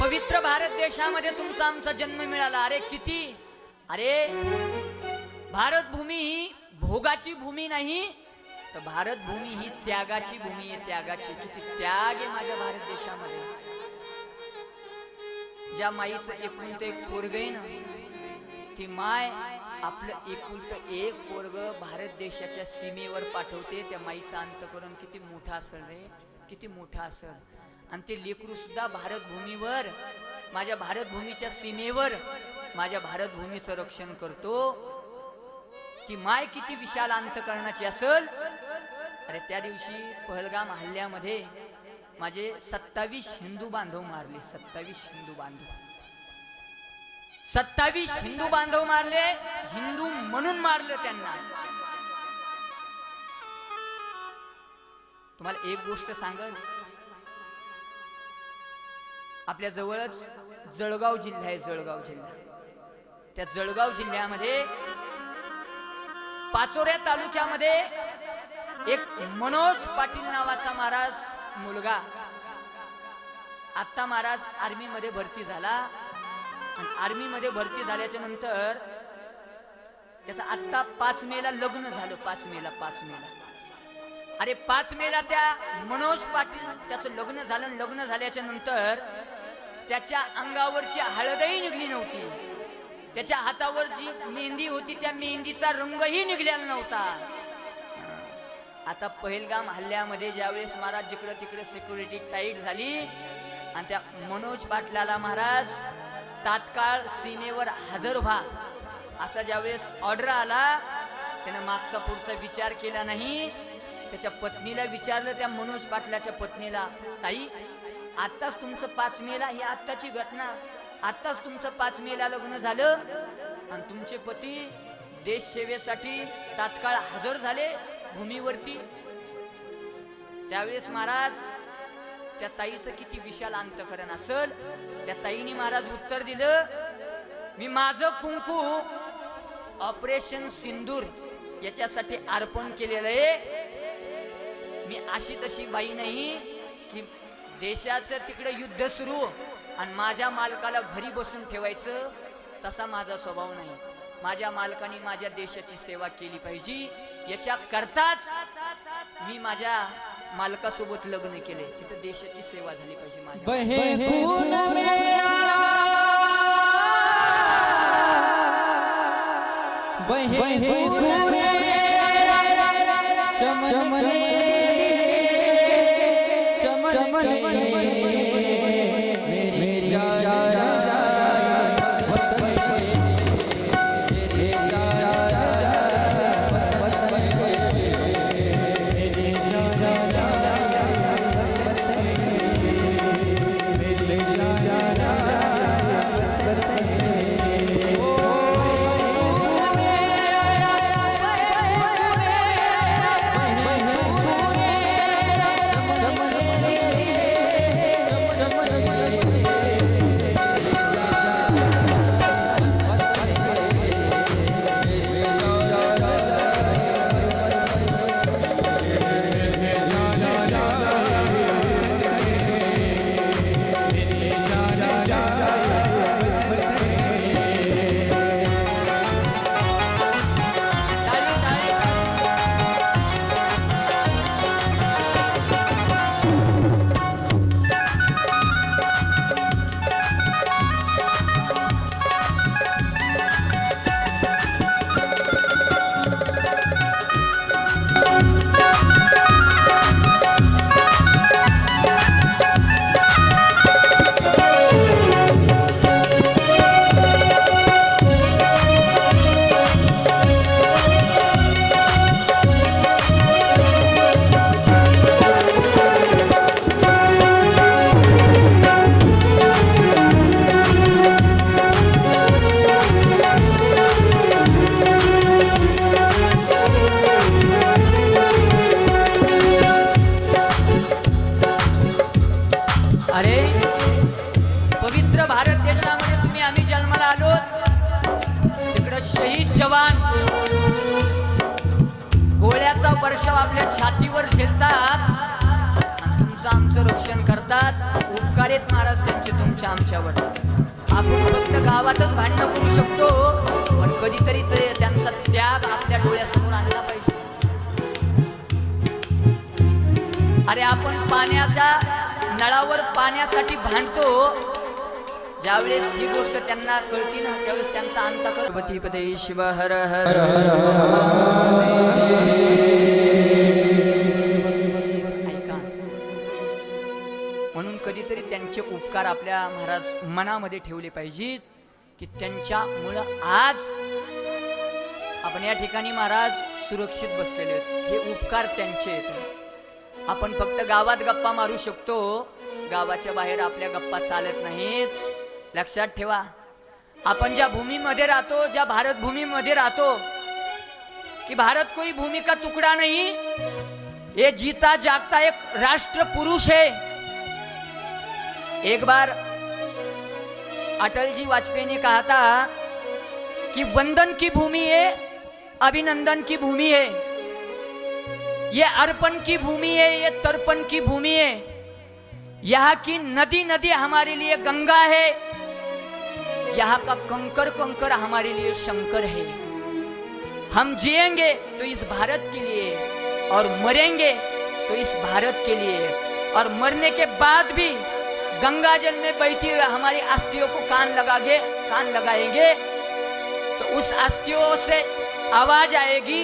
पवित्र भारत देशामध्ये तुमचा आमचा जन्म मिळाला. अरे किती, अरे भारत भूमी ही भोगाची भूमी नाही, तर भारत भूमी ही त्यागाची भूमी आहे. त्यागाची किती त्याग आहे माझ्या भारत देशामध्ये. ज्या माईचं एकुलतं एक पोरग आहे ना, ती माय आपलं एकुलतं एक पोरग भारत देशाच्या सीमेवर पाठवते. त्या माईचा अंतःकरण किती मोठा असेल रे, किती मोठा असेल. आणि ते लेकरू सुद्धा भारत भूमीवर, माझ्या भारत भूमीच्या सीमेवर माझ्या भारत भूमीचं रक्षण करतो. ती माय किती विशाल अंतःकरणाची असेल. अरे त्या दिवशी पहलगाम हल्ल्यामध्ये माझे 27 हिंदू बांधव मारले. 27 हिंदू बांधव, 27 हिंदू बांधव मारले. हिंदू म्हणून मारलं त्यांना. तुम्हाला एक गोष्ट सांगेन, आपल्या जवळच जळगाव जिल्हा आहे. जळगाव जिल्हा, त्या जळगाव जिल्ह्यामध्ये पाचोऱ्या तालुक्यामध्ये एक मनोज पाटील नावाचा महाराज मुलगा, आता महाराज आर्मी मध्ये भरती झाला. आणि आर्मी मध्ये भरती झाल्याच्या नंतर त्याचं आता 5 मेला लग्न झालं. 5 मेला अरे 5 मेला त्या मनोज पाटील त्याचं लग्न झालं. लग्न झाल्याच्या नंतर त्याच्या अंगावरची हळदही निघली नव्हती. त्याच्या हातावर जी मेहंदी होती त्या मेहंदीचा रंगही निघलेला नव्हता. आता पहलगाम हल्ल्यामध्ये ज्यावेळेस महाराज जिकडे तिकडे सिक्युरिटी टाईट झाली आणि त्या मनोज पाटलाला महाराज तात्काळ सीमेवर हजर व्हा असा ज्यावेळेस ऑर्डर आला, त्यानं मागचा पुढचा विचार केला नाही. त्याच्या पत्नीला विचारलं, त्या मनोज पाटलाच्या पत्नीला, ताई आत्ताच तुमचं 5 मेला, ही आत्ताची घटना, आत्ताच तुमचं 5 मेला लग्न झालं आणि तुमचे पती देश सेवेसाठी तात्काळ हजर झाले भूमीवरती. त्यावेळेस महाराज त्या ताईचं किती विशाल अंतःकरण असेल. त्या ताईने महाराज उत्तर दिलं, मी माझं कुंकू ऑपरेशन सिंदूर याच्यासाठी अर्पण केलेलं आहे. मी अशी तशी बाई नाही की देशाचं तिकडे युद्ध सुरू आणि माझ्या मालकाला घरी बसून ठेवायचं. तसा माझा स्वभाव नाही. माझ्या मालकाने माझ्या देशाची सेवा केली पाहिजे, याच्या करताच मी माझ्या मालकासोबत लग्न केले. तिथं देशाची सेवा झाली पाहिजे माझ्या. वर्ष आपल्या छातीवर झेलतात आणि तुमचं आमचं रक्षण करतात. उपकार आहेत महाराज त्यांचे तुमच्या आमच्यावर. आपण फक्त गावातच भांडणं करू शकतो, पण कधीतरी त्यांचा त्याग आपल्या डोळ्यासमोर आणला पाहिजे. अरे आपण पाण्याच्या नळावर पाण्यासाठी भांडतो, ज्यावेळेस ही गोष्ट त्यांना कळती ना त्यावेळेस त्यांचा अंत करपती पदे शिव हर हर. ऐका, म्हणून कधीतरी त्यांचे उपकार आपल्या महाराज मनामध्ये ठेवले पाहिजेत की त्यांच्यामुळं आज आपण या ठिकाणी महाराज सुरक्षित बसलेले आहेत. हे उपकार त्यांचे आहेत. आपण फक्त गावात गप्पा मारू शकतो, गावाच्या बाहेर आपल्या गप्पा चालत नाहीत. लक्षात ठेवा, आपण ज्या भूमीमध्ये राहतो, ज्या भारत भूमीमध्ये राहतो, कि भारत कोई भूमि का टुकड़ा नहीं, ये जीता जागता एक राष्ट्र पुरुष है. एक बार अटल जी वाजपेयी ने कहा था कि वंदन की भूमि है, अभिनंदन की भूमि है, ये अर्पण की भूमि है, ये तर्पण की भूमि है. यहाँ की नदी नदी हमारे लिए गंगा है, यहाँ का कंकर कंकर हमारे लिए शंकर है. हम जिएंगे तो इस भारत के लिए और मरेंगे तो इस भारत के लिए, और मरने के बाद भी गंगा जल में बहती हुई हमारी अस्थियों को कान लगाएंगे तो उस अस्थियों से आवाज आएगी,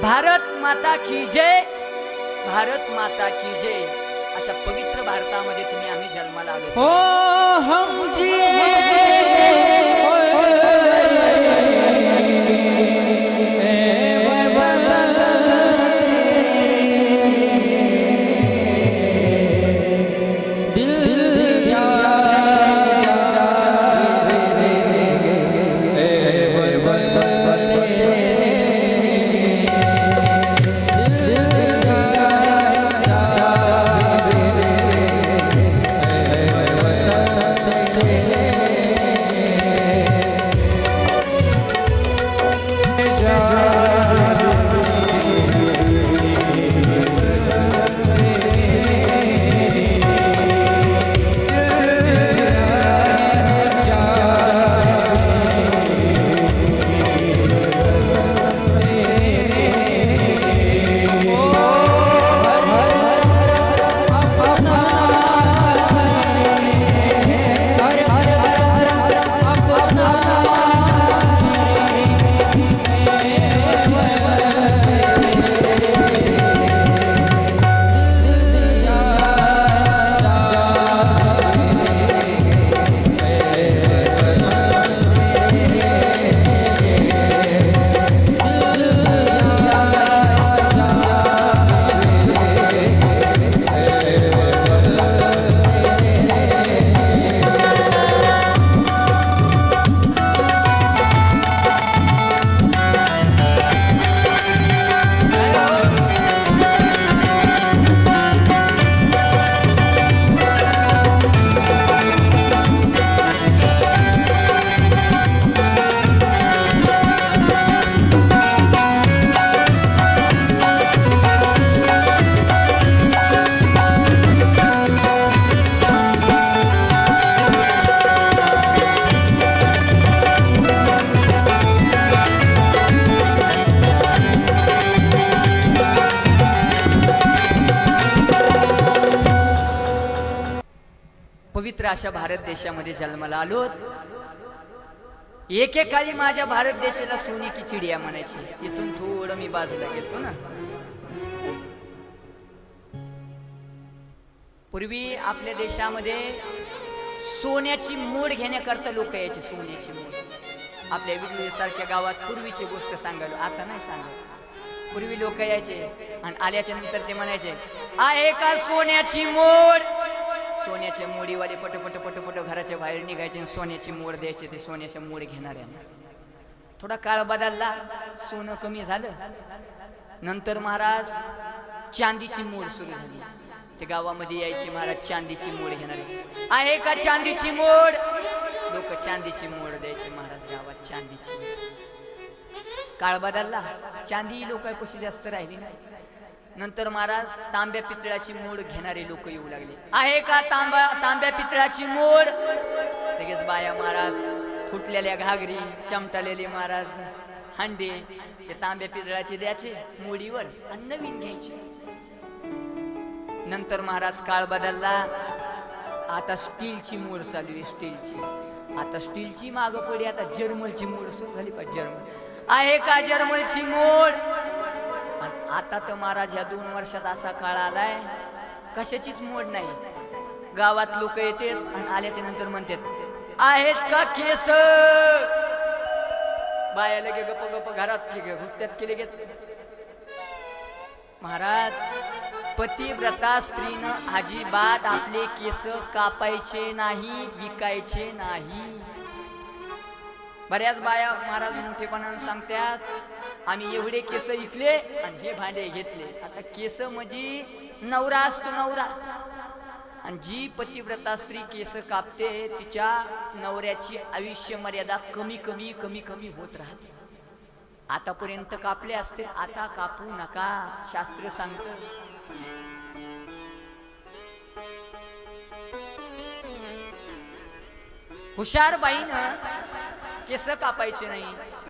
भारत माता की जय, भारत माता की जय. अशा पवित्र भारतामध्ये तुम्ही आम्ही जन्माला आलो. हो हम पवित्र अशा भारत देशामध्ये जन्माला आलो. एकेकाळी माझ्या भारत देशाला सोने की चिडिया म्हणायची. इथून थोडं मी बाजूला गेलतो ना. पूर्वी आपल्या देशामध्ये सोन्याची मोड घेण्याकरता लोक यायचे. सोन्याची मोड आपल्या विडुळे सारख्या गावात पूर्वीची गोष्ट सांगायलो, आता नाही सांगत. पूर्वी लोक यायचे आणि आल्याच्या नंतर ते म्हणायचे, आहे का सोन्याची मोड. सोन्याच्या मोडीवाले पट घराच्या बाहेर निघायचे, सोन्याची मोड द्यायचे. ते सोन्याच्या मोड घेणाऱ्यांना थोडा काळ बदलला, सोनं कमी झालं. नंतर महाराज चांदीची मोड सुरू झाली. ते गावामध्ये यायचे महाराज, चांदीची मोड घेणारे, आहे का चांदीची मोड. लोक चांदीची मोड द्यायचे महाराज गावात. चांदीची काळ बदलला, चांदी लोकांपाशी जास्त राहिली नाही. नंतर महाराज तांब्या पितळाची मोड घेणारे लोक येऊ लागले. आहे का तांब्या पितळाची मोड? लगेच बाया महाराज फुटलेल्या घागरी, चमटलेले महाराज हांडे ते तांब्या पितळाचे द्यायचे मोडीवर आणि नवीन घ्यायचे. नंतर महाराज काळ बदलला, आता स्टीलची मोड चालू आहे. स्टीलची आता स्टीलची मागं पडली, आता जर्मलची मोड सुरू झाली पाहिजे. जर्मल आहे का जर्मलची मोड? आणि आता तर महाराज ह्या 2 वर्षात असा काळ आलाय कशाचीच मोड नाही. गावात लोक येतात आणि आल्याच्या नंतर म्हणतात आहेत का केस? बाया लगे गप गप घरात घुसत्यात केले घेत. महाराज पतिव्रता स्त्रीनं अजिबात आपले केस कापायचे नाही, विकायचे नाही. बऱ्याच बाया महाराज मोठेपणाने सांगतात आम्ही एवढे केस विकले आणि हे भांडे घेतले. आता केस म्हणजे नवरा असतो नवरा, आणि जी पतिव्रता स्त्री केस कापते तिच्या नवऱ्याची आयुष्य मर्यादा कमी कमी कमी कमी होत राहते. आतापर्यंत कापले असते, आता कापू नका, शास्त्र सांगतं. हुशार बाईनं केस कापायचे नाही,